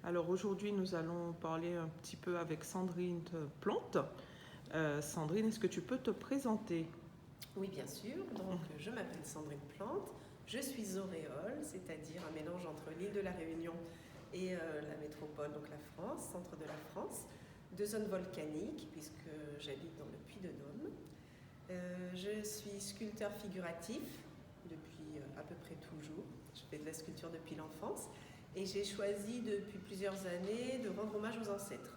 Alors aujourd'hui, nous allons parler un petit peu avec Sandrine Plante. Sandrine, est-ce que tu peux te présenter? Oui, bien sûr. Donc, je m'appelle Sandrine Plante. Je suis auréole, c'est-à-dire un mélange entre l'île de la Réunion et la métropole, donc la France, centre de la France, de zone volcanique, puisque j'habite dans le Puy-de-Dôme. Je suis sculpteur figuratif depuis à peu près toujours. Je fais de la sculpture depuis l'enfance et j'ai choisi depuis plusieurs années de rendre hommage aux ancêtres.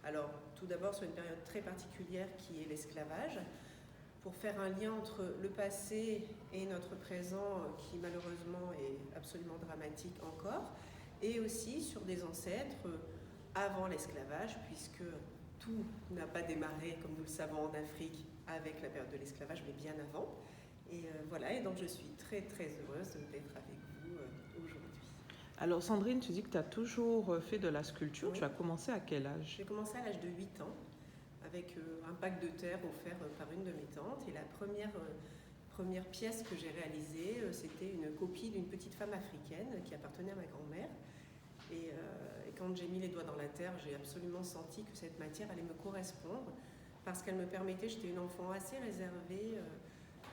Alors, tout d'abord sur une période très particulière qui est l'esclavage, pour faire un lien entre le passé et notre présent qui malheureusement est absolument dramatique encore, et aussi sur des ancêtres avant l'esclavage, puisque tout n'a pas démarré, comme nous le savons en Afrique, avec la période de l'esclavage, mais bien avant. Et voilà, et donc je suis très très heureuse d'être avec vous aujourd'hui. Alors Sandrine, tu dis que tu as toujours fait de la sculpture. Oui. Tu as commencé à quel âge? J'ai commencé à l'âge de 8 ans, avec un pack de terre offert par une de mes tantes. Et la première pièce que j'ai réalisée, c'était une copie d'une petite femme africaine qui appartenait à ma grand-mère. Et quand j'ai mis les doigts dans la terre, j'ai absolument senti que cette matière allait me correspondre, parce qu'elle me permettait, j'étais une enfant assez réservée,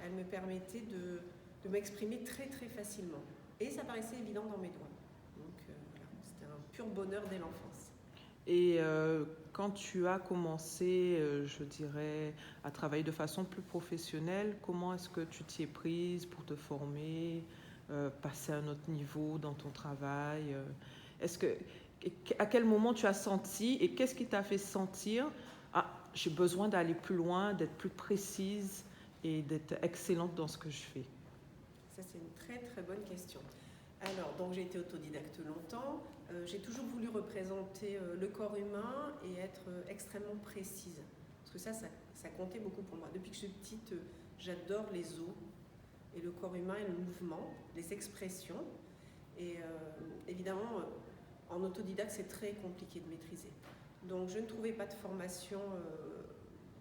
elle me permettait de m'exprimer très très facilement. Et ça paraissait évident dans mes doigts. Donc voilà, c'était un pur bonheur dès l'enfance. Et quand tu as commencé, je dirais, à travailler de façon plus professionnelle, comment est-ce que tu t'y es prise pour te former, passer à un autre niveau dans ton travail? Est-ce que, à quel moment tu as senti et qu'est-ce qui t'a fait sentir, ah, j'ai besoin d'aller plus loin, d'être plus précise et d'être excellente dans ce que je fais? Ça, c'est une très très bonne question. Alors, donc j'ai été autodidacte longtemps. J'ai toujours voulu représenter le corps humain et être extrêmement précise. Parce que ça comptait beaucoup pour moi. Depuis que je suis petite, j'adore les os et le corps humain et le mouvement, les expressions. Et évidemment, en autodidacte, c'est très compliqué de maîtriser. Donc, je ne trouvais pas de formation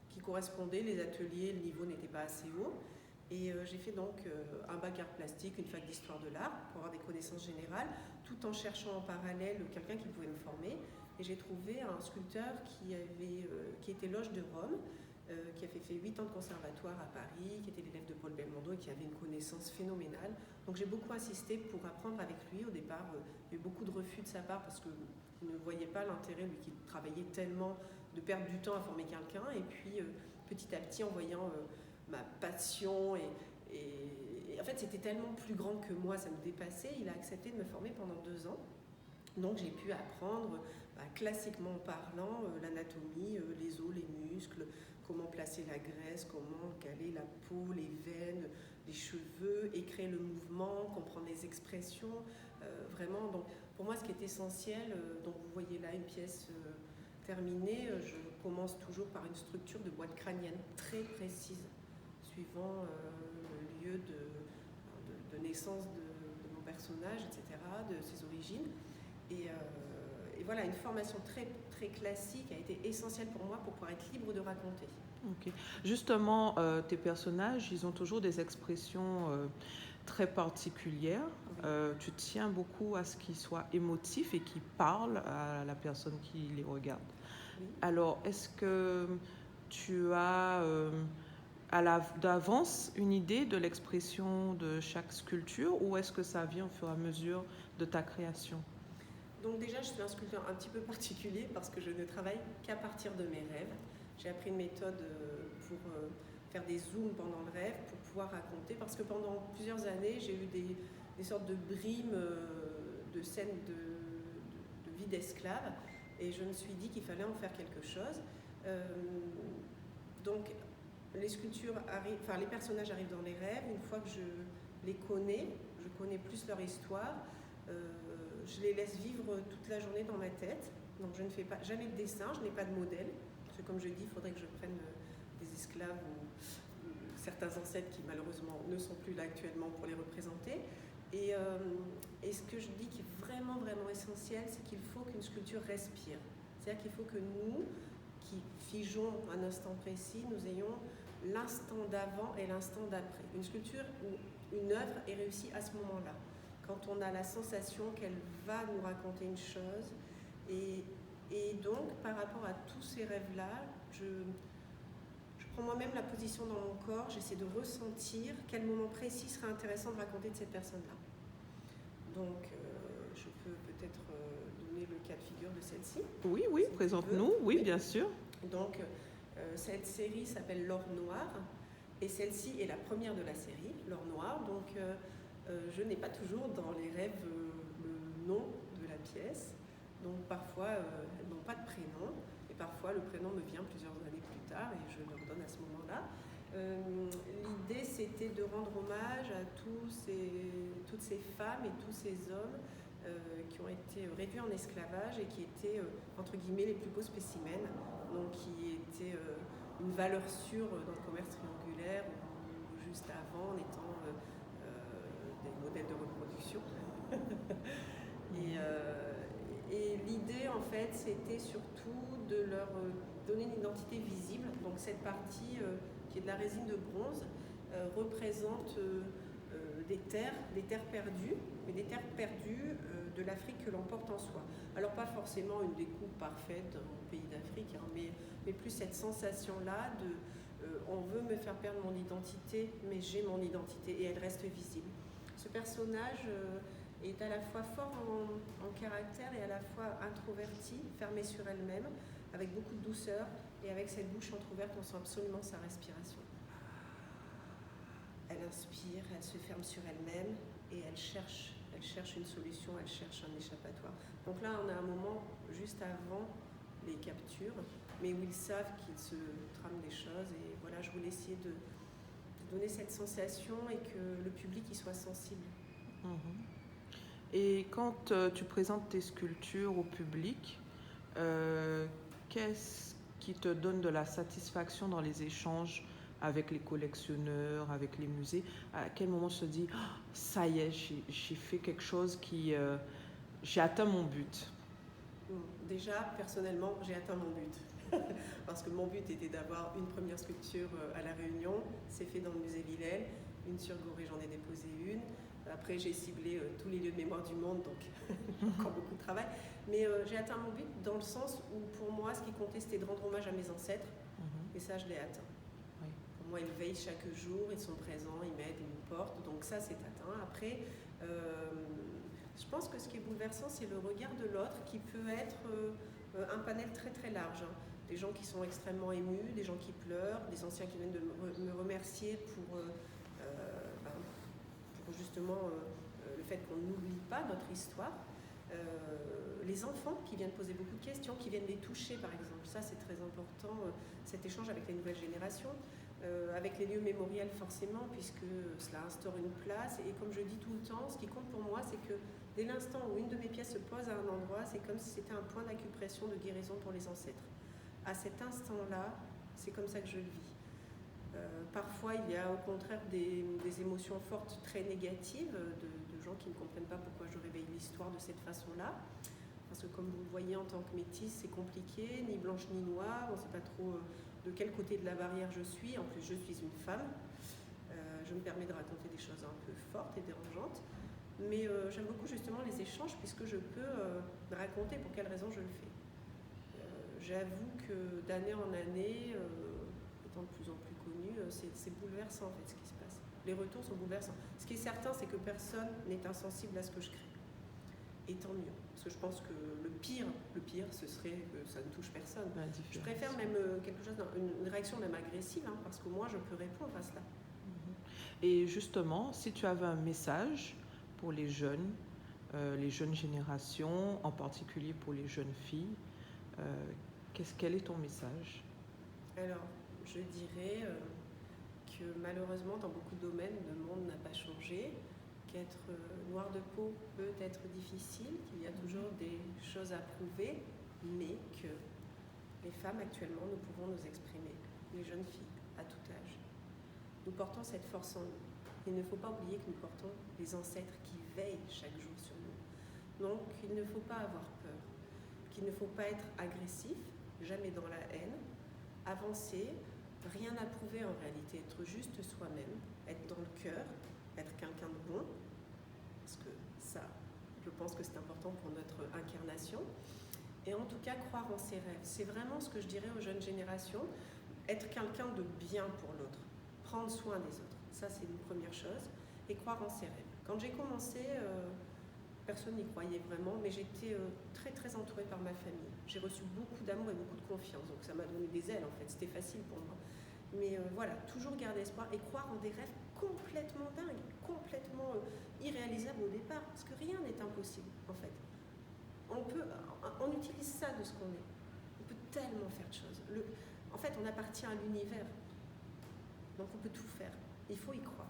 qui correspondait. Les ateliers, le niveau n'était pas assez haut. Et j'ai fait donc un bac art plastique, une fac d'histoire de l'art pour avoir des connaissances générales, tout en cherchant en parallèle quelqu'un qui pouvait me former. Et j'ai trouvé un sculpteur qui était loge de Rome, qui avait fait 8 ans de conservatoire à Paris, qui était l'élève de Paul Belmondo et qui avait une connaissance phénoménale. Donc j'ai beaucoup insisté pour apprendre avec lui. Au départ, il y a eu beaucoup de refus de sa part parce qu'il ne voyait pas l'intérêt, lui qui travaillait tellement, de perdre du temps à former quelqu'un. Et puis petit à petit, en voyant ma passion et en fait c'était tellement plus grand que moi, ça me dépassait, il a accepté de me former pendant 2 ans. Donc j'ai pu apprendre, classiquement parlant, l'anatomie, les os, les muscles, comment placer la graisse, comment caler la peau, les veines, les cheveux, et créer le mouvement, comprendre les expressions, vraiment. Donc pour moi ce qui est essentiel, donc vous voyez là une pièce terminée, je commence toujours par une structure de boîte crânienne très précise, suivant le lieu de naissance de mon personnage, etc., de ses origines. Et voilà, une formation très, très classique a été essentielle pour moi pour pouvoir être libre de raconter. Ok. Justement, tes personnages, ils ont toujours des expressions très particulières. Oui. Tu tiens beaucoup à ce qu'ils soient émotifs et qu'ils parlent à la personne qui les regarde. Oui. Alors, est-ce que tu as d'avance une idée de l'expression de chaque sculpture ou est-ce que ça vient au fur et à mesure de ta création? Donc déjà, je suis un sculpteur un petit peu particulier parce que je ne travaille qu'à partir de mes rêves. J'ai appris une méthode pour faire des zooms pendant le rêve, pour pouvoir raconter, parce que pendant plusieurs années, j'ai eu des sortes de brimes de scènes de vie d'esclave, et je me suis dit qu'il fallait en faire quelque chose. Donc les sculptures arrivent, enfin les personnages arrivent dans les rêves. Une fois que je les connais, je connais plus leur histoire, je les laisse vivre toute la journée dans ma tête. Donc je ne fais jamais de dessin, je n'ai pas de modèle. Parce que comme je dis, il faudrait que je prenne des esclaves ou certains ancêtres qui malheureusement ne sont plus là actuellement pour les représenter. Et ce que je dis qui est vraiment vraiment essentiel, c'est qu'il faut qu'une sculpture respire. C'est-à-dire qu'il faut que nous, qui figeons un instant précis, nous ayons l'instant d'avant et l'instant d'après. Une sculpture ou une œuvre est réussie à ce moment-là. Quand on a la sensation qu'elle va nous raconter une chose, Et donc, par rapport à tous ces rêves-là, je prends moi-même la position dans mon corps, j'essaie de ressentir quel moment précis serait intéressant de raconter de cette personne-là. Donc, je peux peut-être donner le cas de figure de celle-ci. Oui, oui, si présente-nous, oui, bien sûr. Donc, cette série s'appelle L'Or Noir, et celle-ci est la première de la série, L'Or Noir. Donc, je n'ai pas toujours dans les rêves le nom de la pièce. Donc, parfois, elles n'ont pas de prénom, et parfois, le prénom me vient plusieurs années plus tard, et je leur donne à ce moment-là. L'idée, c'était de rendre hommage à toutes ces femmes et tous ces hommes qui ont été réduits en esclavage et qui étaient, entre guillemets, les plus beaux spécimens, donc qui étaient une valeur sûre dans le commerce triangulaire, ou juste avant, en étant des modèles de reproduction. Et l'idée, en fait, c'était surtout de leur donner une identité visible. Donc cette partie qui est de la résine de bronze représente des terres perdues, mais des terres perdues de l'Afrique que l'on porte en soi. Alors pas forcément une découpe parfaite au pays d'Afrique, hein, mais plus cette sensation-là de on veut me faire perdre mon identité, mais j'ai mon identité et elle reste visible. Ce personnage est à la fois fort en caractère et à la fois introvertie, fermée sur elle-même, avec beaucoup de douceur, et avec cette bouche entrouverte, on sent absolument sa respiration. Elle inspire, elle se ferme sur elle-même, et elle cherche une solution, elle cherche un échappatoire. Donc là, on a un moment juste avant les captures, mais où ils savent qu'ils se trament des choses, et voilà, je voulais essayer de donner cette sensation et que le public y soit sensible. Et quand tu présentes tes sculptures au public, qu'est-ce qui te donne de la satisfaction dans les échanges avec les collectionneurs, avec les musées? À quel moment tu te dis oh, ça y est, j'ai fait quelque chose j'ai atteint mon but? Déjà, personnellement, j'ai atteint mon but. Parce que mon but était d'avoir une première sculpture à La Réunion. C'est fait dans le musée Villèle. Une sur Gorée, j'en ai déposé une. Après, j'ai ciblé tous les lieux de mémoire du monde, donc encore beaucoup de travail. Mais j'ai atteint mon but dans le sens où, pour moi, ce qui comptait, c'était de rendre hommage à mes ancêtres. Et ça, je l'ai atteint. Oui. Pour moi, ils veillent chaque jour, ils sont présents, ils m'aident, ils me portent. Donc ça, c'est atteint. Après, je pense que ce qui est bouleversant, c'est le regard de l'autre qui peut être un panel très très large. Hein. Des gens qui sont extrêmement émus, des gens qui pleurent, des anciens qui viennent de me remercier pour justement le fait qu'on n'oublie pas notre histoire. Les enfants qui viennent poser beaucoup de questions, qui viennent les toucher par exemple. Ça, c'est très important, cet échange avec les nouvelles générations. Avec les lieux mémoriels forcément, puisque cela instaure une place. Et comme je dis tout le temps, ce qui compte pour moi, c'est que dès l'instant où une de mes pièces se pose à un endroit, c'est comme si c'était un point d'acupression, de guérison pour les ancêtres. À cet instant-là, c'est comme ça que je le vis. Parfois, il y a au contraire des émotions fortes, très négatives, de gens qui ne comprennent pas pourquoi je réveille l'histoire de cette façon-là. Parce que comme vous le voyez, en tant que métisse, c'est compliqué, ni blanche ni noire, on ne sait pas trop de quel côté de la barrière je suis. En plus, je suis une femme. Je me permets de raconter des choses un peu fortes et dérangeantes. Mais j'aime beaucoup justement les échanges, puisque je peux raconter pour quelles raisons je le fais. J'avoue que d'année en année, étant de plus en plus connue, c'est bouleversant en fait ce qui se passe. Les retours sont bouleversants. Ce qui est certain, c'est que personne n'est insensible à ce que je crée. Et tant mieux. Parce que je pense que le pire, ce serait que ça ne touche personne. Je préfère même quelque chose, une réaction même agressive, hein, parce que moi, je peux répondre à cela. Et justement, si tu avais un message pour les jeunes générations, en particulier pour les jeunes filles, quel est ton message? Alors, je dirais que malheureusement, dans beaucoup de domaines, le monde n'a pas changé, qu'être noir de peau peut être difficile, qu'il y a toujours des choses à prouver, mais que les femmes actuellement, nous pouvons nous exprimer, les jeunes filles, à tout âge. Nous portons cette force en nous. Il ne faut pas oublier que nous portons les ancêtres qui veillent chaque jour sur nous. Donc, il ne faut pas avoir peur, qu'il ne faut pas être agressif, jamais dans la haine, avancer, rien à prouver en réalité, être juste soi-même, être dans le cœur, être quelqu'un de bon, parce que ça, je pense que c'est important pour notre incarnation. Et en tout cas, croire en ses rêves. C'est vraiment ce que je dirais aux jeunes générations. Être quelqu'un de bien pour l'autre. Prendre soin des autres. Ça, c'est une première chose. Et croire en ses rêves. Quand j'ai commencé, personne n'y croyait vraiment, mais j'étais très très entourée par ma famille. J'ai reçu beaucoup d'amour et beaucoup de confiance. Donc ça m'a donné des ailes en fait. C'était facile pour moi. Mais voilà, toujours garder espoir et croire en des rêves complètement dingues, complètement irréalisables au départ. Parce que rien n'est impossible en fait. On utilise ça de ce qu'on est. On peut tellement faire de choses. En fait, on appartient à l'univers. Donc on peut tout faire. Il faut y croire.